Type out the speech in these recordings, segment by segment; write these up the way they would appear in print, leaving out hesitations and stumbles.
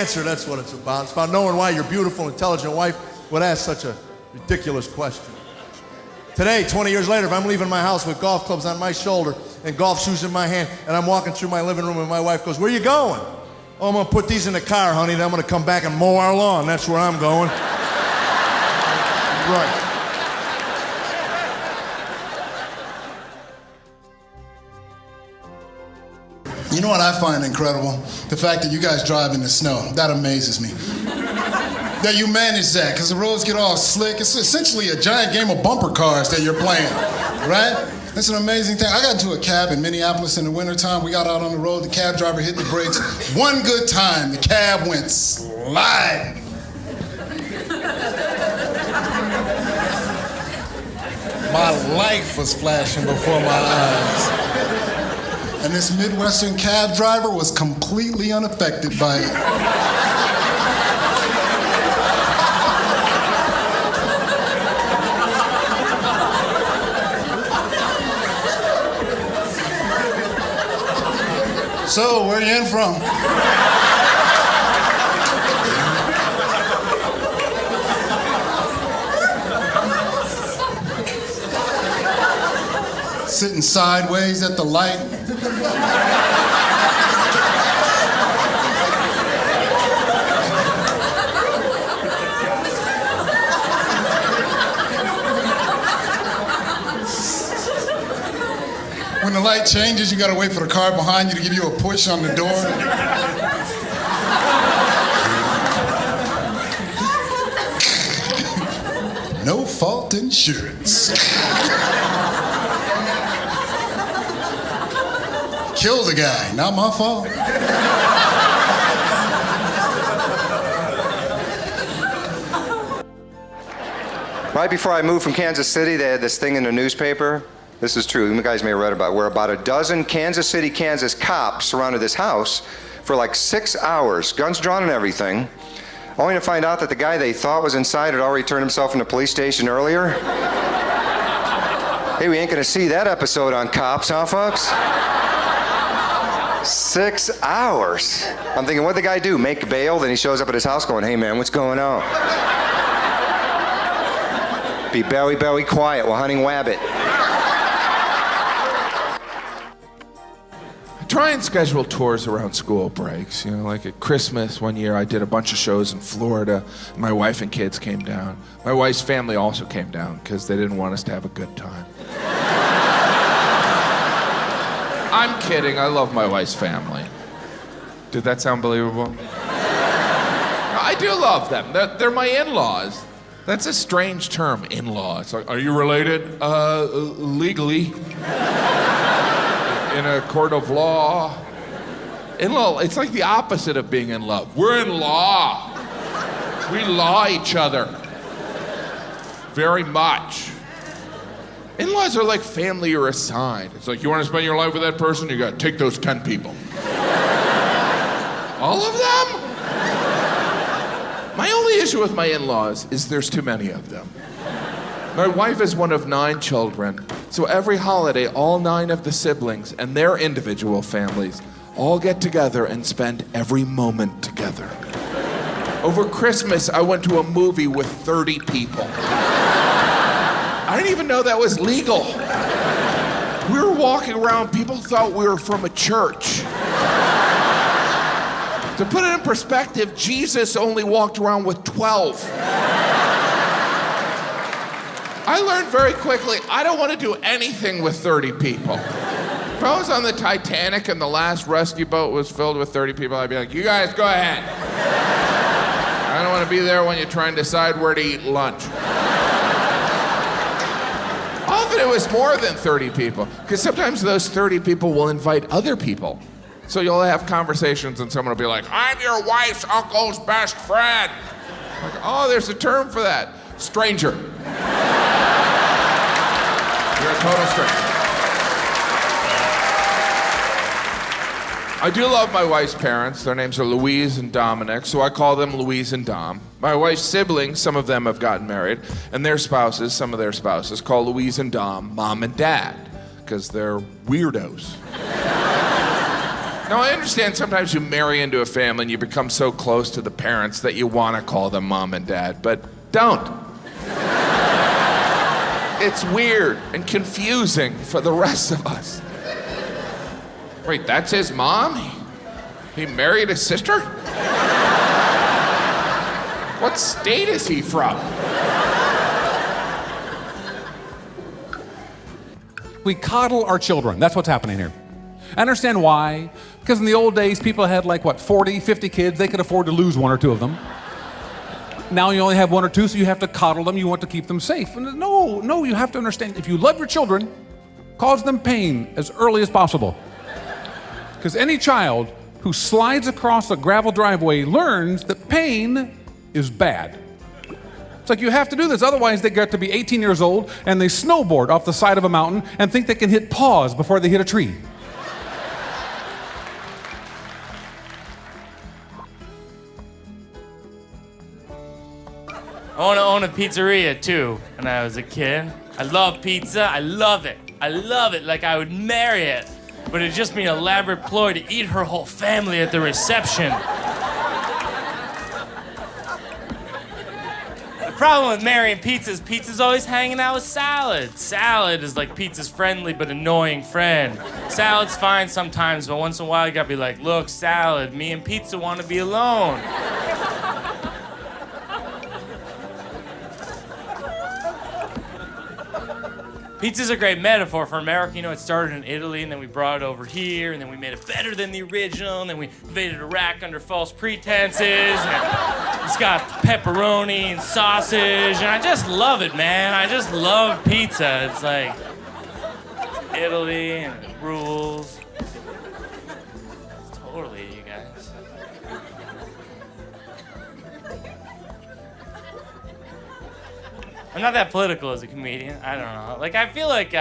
Answer, that's what it's about. It's about knowing why your beautiful, intelligent wife would ask such a ridiculous question. Today, 20 years later, if I'm leaving my house with golf clubs on my shoulder and golf shoes in my hand, and I'm walking through my living room and my wife goes, "Where you going?" "Oh, I'm gonna put these in the car, honey, then I'm gonna come back and mow our lawn. That's where I'm going." Right. You know what I find incredible? The fact that you guys drive in the snow. That amazes me. That you manage that, because the roads get all slick. It's essentially a giant game of bumper cars that you're playing, right? That's an amazing thing. I got into a cab in Minneapolis in the wintertime. We got out on the road. The cab driver hit the brakes. One good time, the cab went sliding. My life was flashing before my eyes. And this Midwestern cab driver was completely unaffected by it. So, where you in from? Sitting sideways at the light. When the light changes, you gotta wait for the car behind you to give you a push on the door. No fault insurance. Killed a guy, not my fault. Right before I moved from Kansas City, they had this thing in the newspaper. This is true, you guys may have read about it, where about a dozen Kansas City, Kansas cops surrounded this house for like 6 hours, guns drawn and everything, only to find out that the guy they thought was inside had already turned himself into the police station earlier. Hey, we ain't gonna see that episode on Cops, huh, folks? 6 hours. I'm thinking, what'd the guy do? Make bail? Then he shows up at his house going, "Hey man, what's going on?" Be very quiet. We're hunting wabbit. I try and schedule tours around school breaks. You know, like at Christmas one year, I did a bunch of shows in Florida. My wife and kids came down. My wife's family also came down because they didn't want us to have a good time. I'm kidding. I love my wife's family. Did that sound believable? I do love them. They're my in-laws. That's a strange term, in-laws. Are you related? Legally. In a court of law. In-law, it's like the opposite of being in love. We're in law. We law each other. Very much. In-laws are like family you're assigned. It's like, you want to spend your life with that person? You got to take those 10 people. All of them? My only issue with my in-laws is there's too many of them. My wife is one of 9 children, so every holiday, all 9 of the siblings and their individual families all get together and spend every moment together. Over Christmas, I went to a movie with 30 people. I didn't even know that was legal. We were walking around, people thought we were from a church. To put it in perspective, Jesus only walked around with 12. I learned very quickly, I don't want to do anything with 30 people. If I was on the Titanic and the last rescue boat was filled with 30 people, I'd be like, you guys go ahead. I don't want to be there when you try and decide where to eat lunch. Often it was more than 30 people, because sometimes those 30 people will invite other people. So you'll have conversations and someone will be like, "I'm your wife's uncle's best friend." Like, oh, there's a term for that. Stranger. You're a total stranger. I do love my wife's parents. Their names are Louise and Dominic, so I call them Louise and Dom. My wife's siblings, some of them have gotten married, and their spouses, some of their spouses, call Louise and Dom Mom and Dad, because they're weirdos. Now, I understand sometimes you marry into a family and you become so close to the parents that you want to call them mom and dad, but don't. It's weird and confusing for the rest of us. Wait, that's his mom? He married his sister? What state is he from? We coddle our children. That's what's happening here. I understand why. Because in the old days, people had 40, 50 kids. They could afford to lose one or two of them. Now you only have one or two, so you have to coddle them. You want to keep them safe. And no, you have to understand. If you love your children, cause them pain as early as possible. Because any child who slides across a gravel driveway learns that pain is bad. It's like you have to do this, otherwise they get to be 18 years old and they snowboard off the side of a mountain and think they can hit pause before they hit a tree. I want to own a pizzeria too when I was a kid. I love pizza, I love it. I love it like I would marry it. But it'd just be an elaborate ploy to eat her whole family at the reception. The problem with marrying pizza is pizza's always hanging out with salad. Salad is like pizza's friendly but annoying friend. Salad's fine sometimes, but once in a while you gotta be like, look, salad, me and pizza want to be alone. Pizza's a great metaphor for America. You know, it started in Italy, and then we brought it over here, and then we made it better than the original, and then we invaded Iraq under false pretenses, and it's got pepperoni and sausage, and I just love it, man. I just love pizza. It's like Italy, and it rules. Totally, you guys. I'm not that political as a comedian. I don't know. Like, I feel like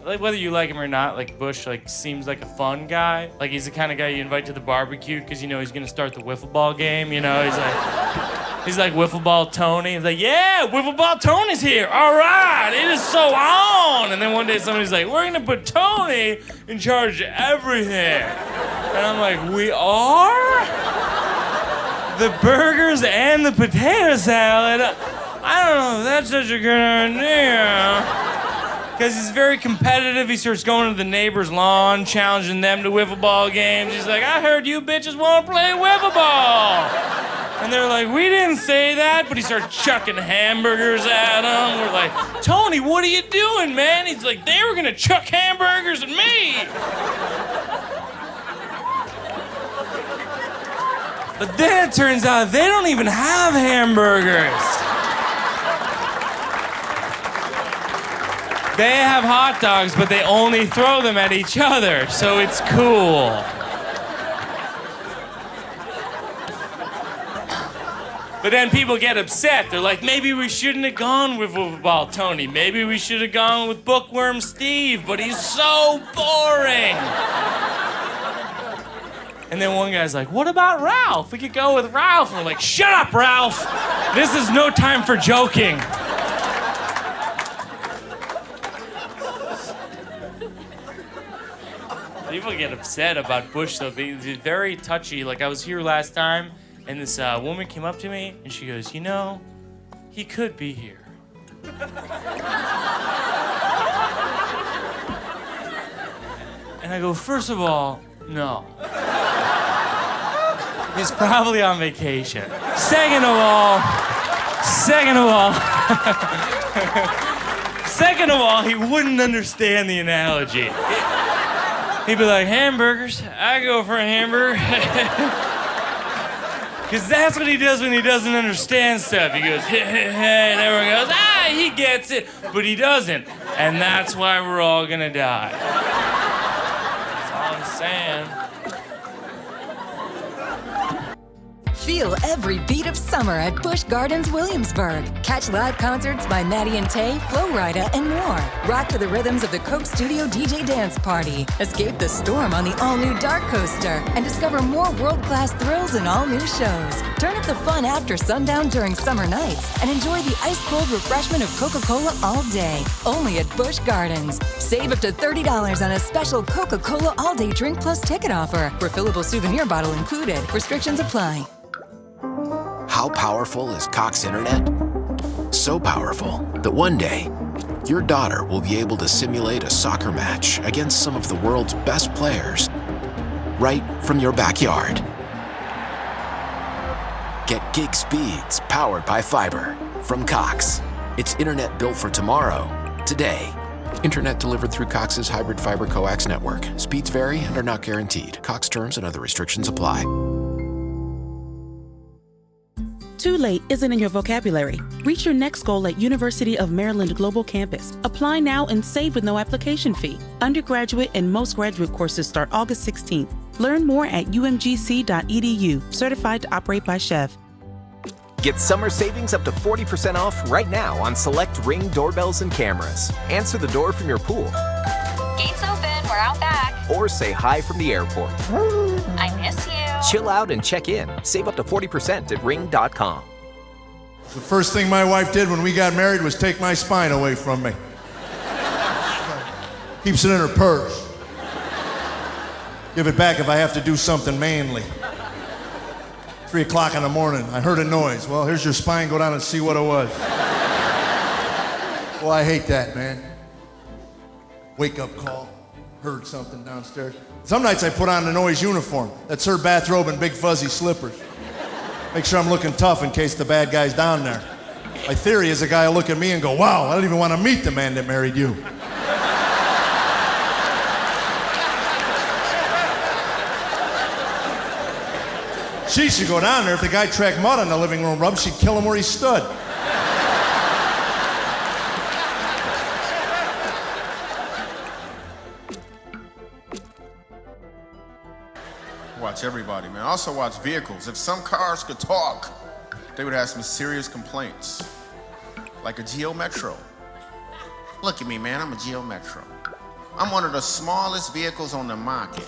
whether you like him or not, like Bush, seems like a fun guy. Like, he's the kind of guy you invite to the barbecue because you know he's gonna start the wiffle ball game. You know, he's like wiffle ball Tony. He's like, yeah, wiffle ball Tony's here. All right, it is so on. And then one day somebody's like, we're gonna put Tony in charge of everything. And I'm like, we are? The burgers and the potato salad. I don't know if that's such a good idea. Because he's very competitive. He starts going to the neighbor's lawn, challenging them to wiffle ball games. He's like, I heard you bitches want to play wiffle ball. And they're like, we didn't say that. But he starts chucking hamburgers at them. We're like, Tony, what are you doing, man? He's like, they were going to chuck hamburgers at me. But then it turns out they don't even have hamburgers. They have hot dogs, but they only throw them at each other, so it's cool. But then people get upset. They're like, maybe we shouldn't have gone with Wiffle Ball Tony. Maybe we should have gone with Bookworm Steve, but he's so boring. And then one guy's like, what about Ralph? We could go with Ralph. And we're like, shut up, Ralph. This is no time for joking. People get upset about Bush, though. They're very touchy. Like, I was here last time, and this woman came up to me, and she goes, you know, he could be here. And I go, first of all, no. He's probably on vacation. Second of all, he wouldn't understand the analogy. He'd be like, hamburgers, I go for a hamburger. Because that's what he does when he doesn't understand stuff. He goes, hey, hey, hey, and everyone goes, he gets it. But he doesn't. And that's why we're all gonna die. That's all I'm saying. Feel every beat of summer at Busch Gardens Williamsburg. Catch live concerts by Maddie and Tay, Flo Rida, and more. Rock to the rhythms of the Coke Studio DJ Dance Party. Escape the storm on the all-new Dark Coaster and discover more world-class thrills and all-new shows. Turn up the fun after sundown during summer nights and enjoy the ice-cold refreshment of Coca-Cola all day. Only at Busch Gardens. Save up to $30 on a special Coca-Cola all-day drink plus ticket offer. Refillable souvenir bottle included. Restrictions apply. How powerful is Cox Internet? So powerful that one day, your daughter will be able to simulate a soccer match against some of the world's best players right from your backyard. Get gig speeds powered by fiber from Cox. It's internet built for tomorrow, today. Internet delivered through Cox's hybrid fiber coax network. Speeds vary and are not guaranteed. Cox terms and other restrictions apply. Too late isn't in your vocabulary. Reach your next goal at University of Maryland Global Campus. Apply now and save with no application fee. Undergraduate and most graduate courses start August 16th. Learn more at umgc.edu. Certified to operate by Chev. Get summer savings up to 40% off right now on select Ring doorbells and cameras. Answer the door from your pool. Gates open, we're out back. Or say hi from the airport. I miss you. Chill out and check in. Save up to 40% at ring.com. The first thing my wife did when we got married was take my spine away from me. Keeps it in her purse. Give it back if I have to do something manly. 3 o'clock in the morning, I heard a noise. Well, here's your spine, go down and see what it was. Well, I hate that, man. Wake up call, heard something downstairs. Some nights I put on the noise uniform. That's her bathrobe and big fuzzy slippers. Make sure I'm looking tough in case the bad guy's down there. My theory is a guy will look at me and go, wow, I don't even want to meet the man that married you. She should go down there. If the guy tracked mud on the living room rug, she'd kill him where he stood. Watch everybody, man. Also watch vehicles. If some cars could talk, they would have some serious complaints. Like a Geo Metro. Look at me, man. I'm a Geo Metro. I'm one of the smallest vehicles on the market.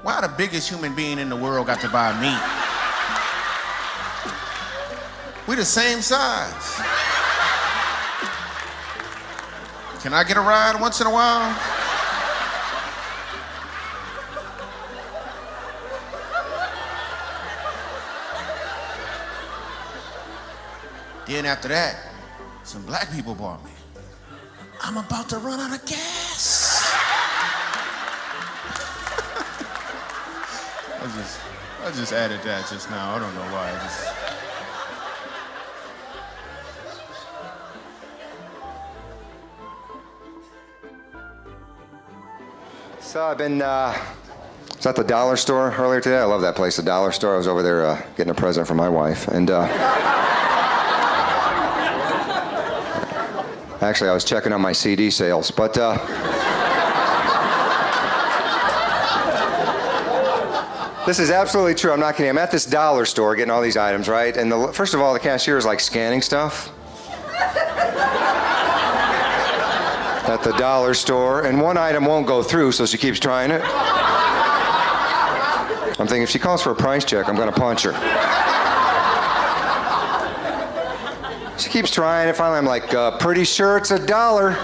Why the biggest human being in the world got to buy me? We the same size. Can I get a ride once in a while? Then after that, some black people bought me. I'm about to run out of gas. I just added that just now. I don't know why. So I've been, was at the dollar store earlier today. I love that place, the dollar store. I was over there getting a present for my wife. And actually, I was checking on my CD sales. But this is absolutely true. I'm not kidding. I'm at this dollar store getting all these items, right? And first of all, the cashier is like scanning stuff at the dollar store. And one item won't go through, so she keeps trying it. I'm thinking, if she calls for a price check, I'm going to punch her. She keeps trying it. Finally, I'm like, pretty sure it's $1.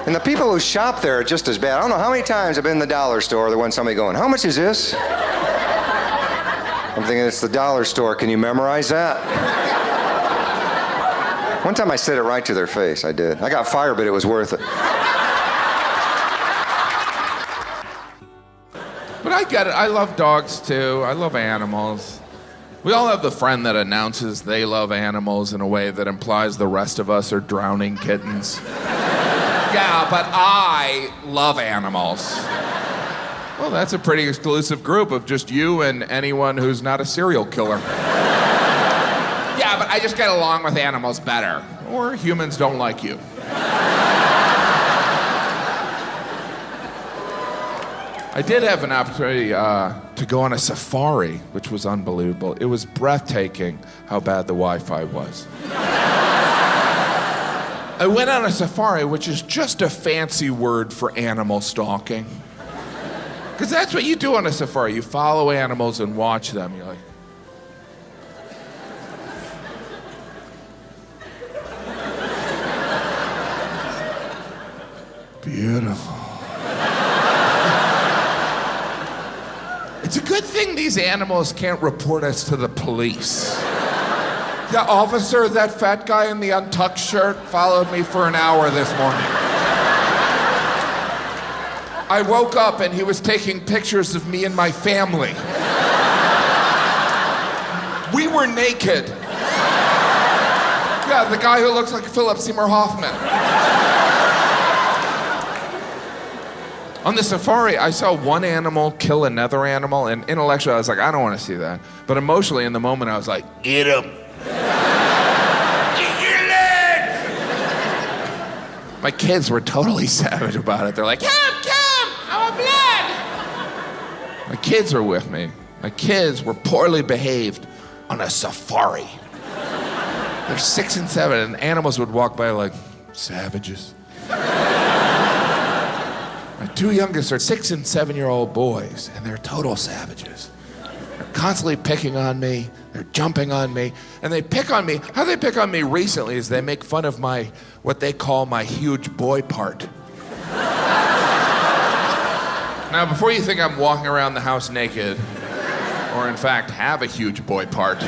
And the people who shop there are just as bad. I don't know how many times I've been in the dollar store, there went somebody going, how much is this? I'm thinking, it's the dollar store. Can you memorize that? One time I said it right to their face. I did. I got fired, but it was worth it. But I get it. I love dogs, too. I love animals. We all have the friend that announces they love animals in a way that implies the rest of us are drowning kittens. Yeah, but I love animals. Well, that's a pretty exclusive group of just you and anyone who's not a serial killer. Yeah, but I just get along with animals better. Or humans don't like you. I did have an opportunity to go on a safari, which was unbelievable. It was breathtaking how bad the Wi-Fi was. I went on a safari, which is just a fancy word for animal stalking. Because that's what you do on a safari. You follow animals and watch them. You're like... Beautiful. It's a good thing these animals can't report us to the police. The officer, that fat guy in the untucked shirt, followed me for an hour this morning. I woke up and he was taking pictures of me and my family. We were naked. Yeah, the guy who looks like Philip Seymour Hoffman. On the safari, I saw one animal kill another animal, and intellectually I was like, I don't want to see that. But emotionally, in the moment, I was like, eat him. Eat your leg! My kids were totally savage about it. They're like, come, I want blood! My kids were with me. My kids were poorly behaved on a safari. They're 6 and 7, and animals would walk by like, savages. My two youngest are 6 and 7-year-old boys, and they're total savages. They're constantly picking on me, they're jumping on me, and they pick on me. How they pick on me recently is they make fun of my, what they call my huge boy part. Now, before you think I'm walking around the house naked, or in fact have a huge boy part,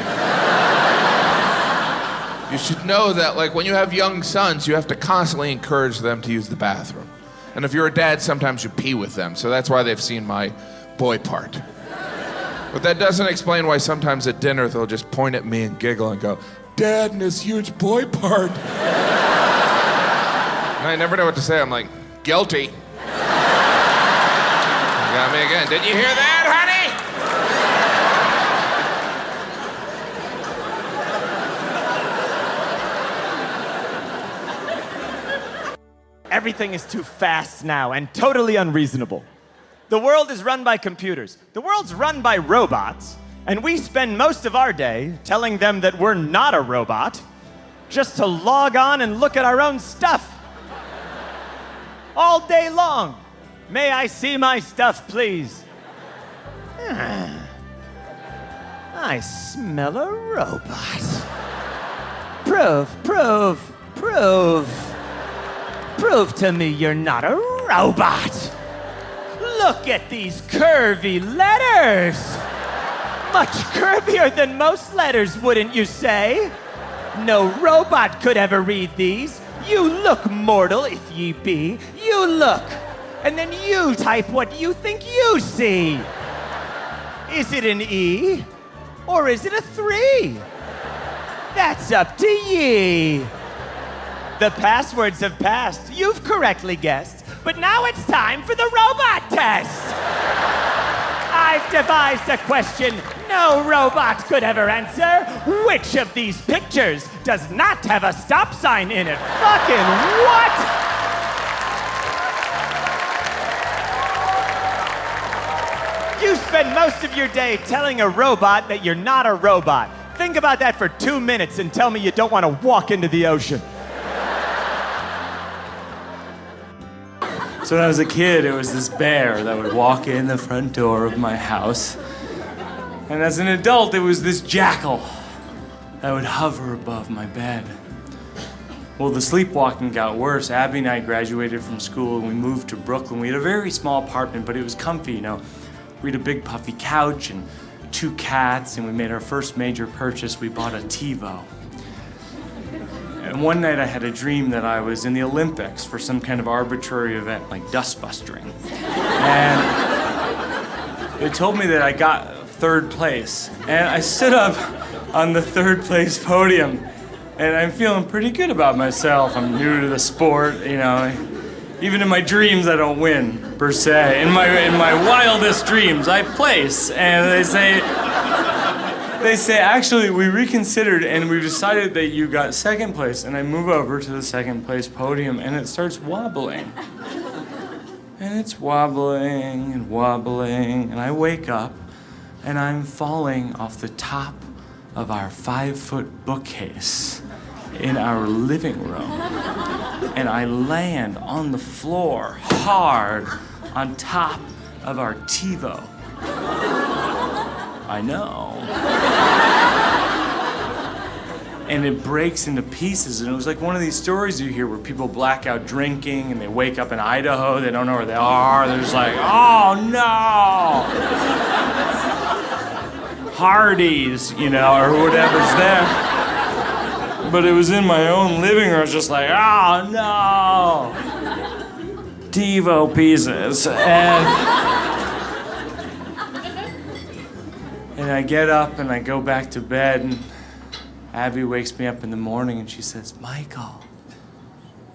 you should know that, like, when you have young sons, you have to constantly encourage them to use the bathroom. And if you're a dad, sometimes you pee with them, so that's why they've seen my boy part. But that doesn't explain why sometimes at dinner they'll just point at me and giggle and go, Dad and his huge boy part. And I never know what to say. I'm like, guilty. You got me again. Did you hear that, honey? Everything is too fast now and totally unreasonable. The world is run by computers. The world's run by robots, and we spend most of our day telling them that we're not a robot, just to log on and look at our own stuff. All day long. May I see my stuff, please? I smell a robot. Prove. Prove to me you're not a robot. Look at these curvy letters. Much curvier than most letters, wouldn't you say? No robot could ever read these. You look mortal if ye be. You look. And then you type what you think you see. Is it an E? Or is it a 3? That's up to ye. The passwords have passed. You've correctly guessed. But now it's time for the robot test. I've devised a question no robot could ever answer. Which of these pictures does not have a stop sign in it? Fucking what? You spend most of your day telling a robot that you're not a robot. Think about that for 2 minutes and tell me you don't want to walk into the ocean. So when I was a kid, it was this bear that would walk in the front door of my house. And as an adult, it was this jackal that would hover above my bed. Well, the sleepwalking got worse. Abby and I graduated from school and we moved to Brooklyn. We had a very small apartment, but it was comfy, you know. We had a big puffy couch and 2 cats, and we made our first major purchase. We bought a TiVo. And one night I had a dream that I was in the Olympics for some kind of arbitrary event like dustbustering. And they told me that I got 3rd place. And I stood up on the 3rd place podium, and I'm feeling pretty good about myself. I'm new to the sport, you know. Even in my dreams, I don't win, per se. In my wildest dreams, I place. And they say, actually, we reconsidered and we decided that you got 2nd place. And I move over to the 2nd place podium and it starts wobbling. And it's wobbling and wobbling, and I wake up, and I'm falling off the top of our 5-foot bookcase in our living room. And I land on the floor hard on top of our TiVo. I know. And it breaks into pieces, and it was like one of these stories you hear where people black out drinking and they wake up in Idaho, they don't know where they are, they're just like, oh no! Hardee's, you know, or whatever's there. But it was in my own living room, I was just like, oh no! TiVo pieces. And I get up and I go back to bed, and Abby wakes me up in the morning and she says, Michael,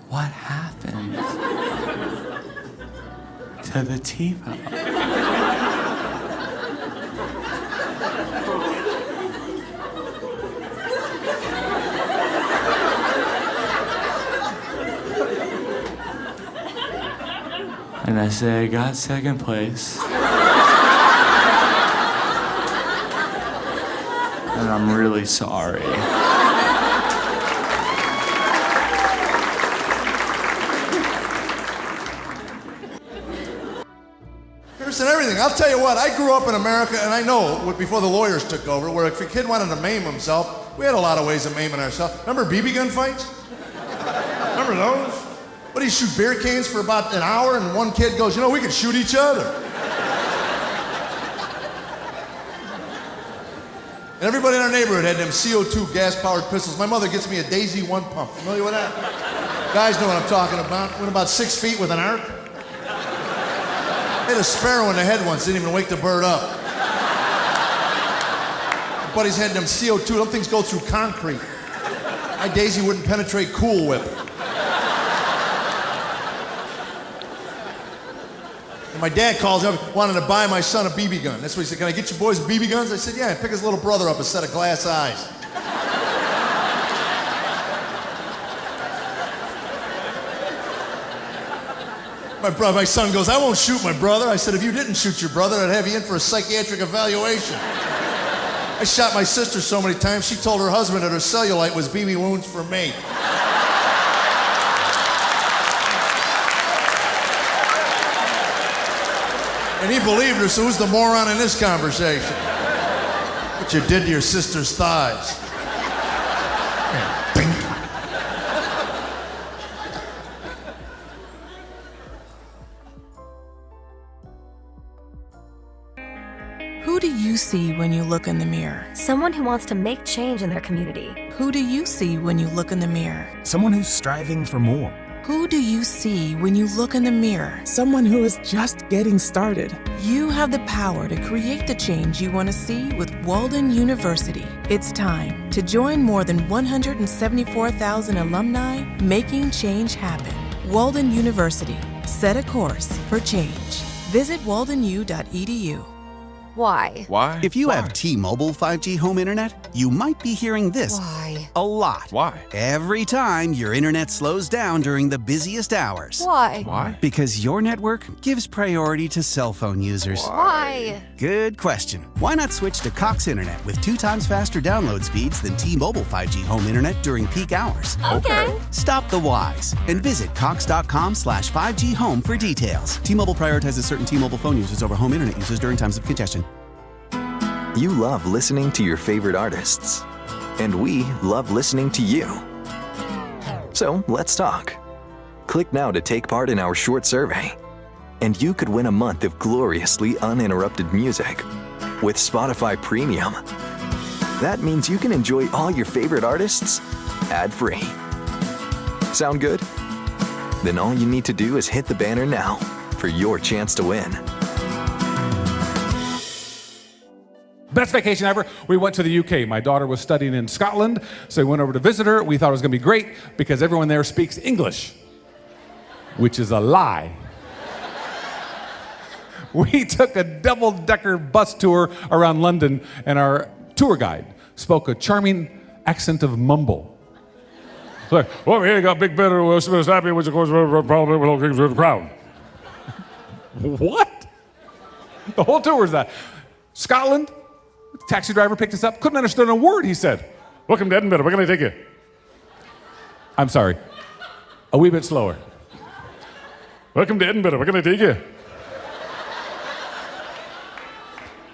what happened to the TiVo? And I say, I got second place. And I'm really sorry. And everything. I'll tell you what, I grew up in America, and I know before the lawyers took over, where if a kid wanted to maim himself, we had a lot of ways of maiming ourselves. Remember BB gun fights? Remember those? What, do you shoot beer cans for about an hour, and one kid goes, you know, we can shoot each other. And everybody in our neighborhood had them CO2 gas-powered pistols. My mother gets me a Daisy 1 pump. Familiar with that? Guys know what I'm talking about. Went about 6 feet with an arc. Hit a sparrow in the head once, didn't even wake the bird up. My buddies had them CO2, them things go through concrete. My Daisy wouldn't penetrate Cool Whip. And my dad calls up, wanted to buy my son a BB gun. That's what he said, can I get you boys BB guns? I said, yeah, and pick his little brother up a set of glass eyes. My son goes, I won't shoot my brother. I said, if you didn't shoot your brother, I'd have you in for a psychiatric evaluation. I shot my sister so many times, she told her husband that her cellulite was BB wounds for me. And he believed her, so who's the moron in this conversation? What you did to your sister's thighs. Who do you see when you look in the mirror? Someone who wants to make change in their community. Who do you see when you look in the mirror? Someone who's striving for more. Who do you see when you look in the mirror? Someone who is just getting started. You have the power to create the change you want to see with Walden University. It's time to join more than 174,000 alumni making change happen. Walden University. Set a course for change. Visit waldenu.edu. Why? Why? If you have T-Mobile 5G home internet, you might be hearing this Why? a lot. Why? Every time your internet slows down during the busiest hours. Why? Why? Because your network gives priority to cell phone users. Why? Good question. Why not switch to Cox Internet with 2 times faster download speeds than T-Mobile 5G home internet during peak hours? Okay. Stop the whys and visit cox.com/5G home for details. T-Mobile prioritizes certain T-Mobile phone users over home internet users during times of congestion. You love listening to your favorite artists, and we love listening to you. So let's talk. Click now to take part in our short survey, and you could win a month of gloriously uninterrupted music with Spotify Premium. That means you can enjoy all your favorite artists ad-free. Sound good? Then all you need to do is hit the banner now for your chance to win. Best vacation ever. We went to the UK. My daughter was studying in Scotland, so we went over to visit her. We thought it was going to be great because everyone there speaks English, which is a lie. We took a double-decker bus tour around London, and our tour guide spoke a charming accent of mumble. Like, well, we ain't got big better, was happy, which of course, probably we're looking to the crowd. What? The whole tour was that. Scotland, taxi driver picked us up, couldn't understand a word he said. Welcome to Edinburgh, where can I take you? I'm sorry, a wee bit slower. Welcome to Edinburgh, where can I take you?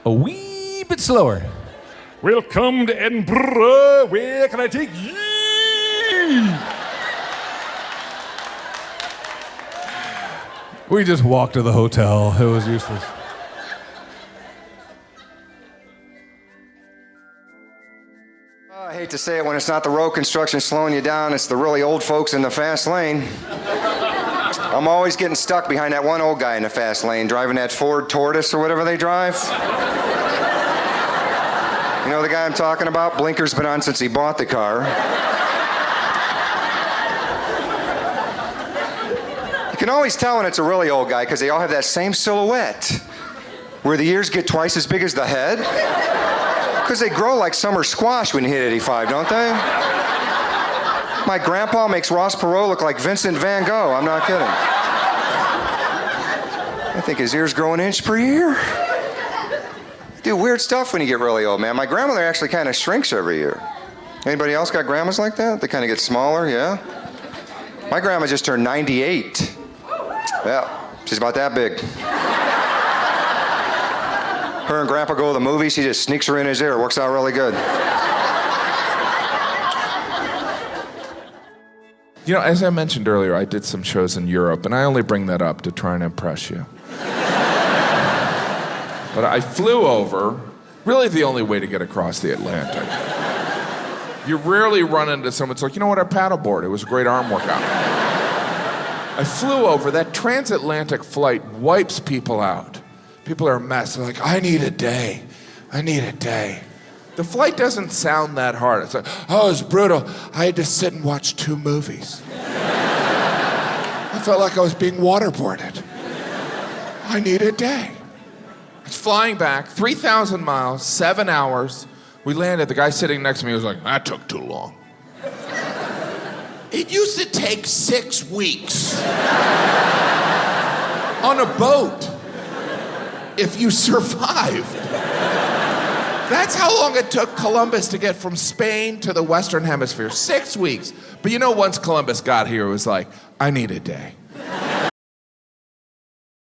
A wee bit slower. Welcome to Edinburgh, where can I take you? We just walked to the hotel. It was useless. I hate to say it, when it's not the road construction slowing you down, it's the really old folks in the fast lane. I'm always getting stuck behind that one old guy in the fast lane driving that Ford Tortoise or whatever they drive. You know the guy I'm talking about? Blinker's been on since he bought the car. You can always tell when it's a really old guy because they all have that same silhouette where the ears get twice as big as the head. Because they grow like summer squash when you hit 85, don't they? My grandpa makes Ross Perot look like Vincent van Gogh. I'm not kidding. I think his ears grow an inch per year. You do weird stuff when you get really old, man. My grandmother actually kind of shrinks every year. Anybody else got grandmas like that? They kind of get smaller, yeah? My grandma just turned 98. Yeah, she's about that big. Her and Grandpa go to the movies, he just sneaks her in his ear. It works out really good. You know, as I mentioned earlier, I did some shows in Europe, and I only bring that up to try and impress you. But I flew over, really the only way to get across the Atlantic. You rarely run into someone that's like, you know what, I paddleboard. It was a great arm workout. I flew over. That transatlantic flight wipes people out. People are a mess. They're like, I need a day. I need a day. The flight doesn't sound that hard. It's like, oh, it's brutal. I had to sit and watch 2 movies. I felt like I was being waterboarded. I need a day. It's flying back, 3,000 miles, 7 hours. We landed. The guy sitting next to me was like, that took too long. It used to take 6 weeks on a boat if you survived. That's how long it took Columbus to get from Spain to the Western Hemisphere. 6 weeks. But you know, once Columbus got here, it was like, I need a day.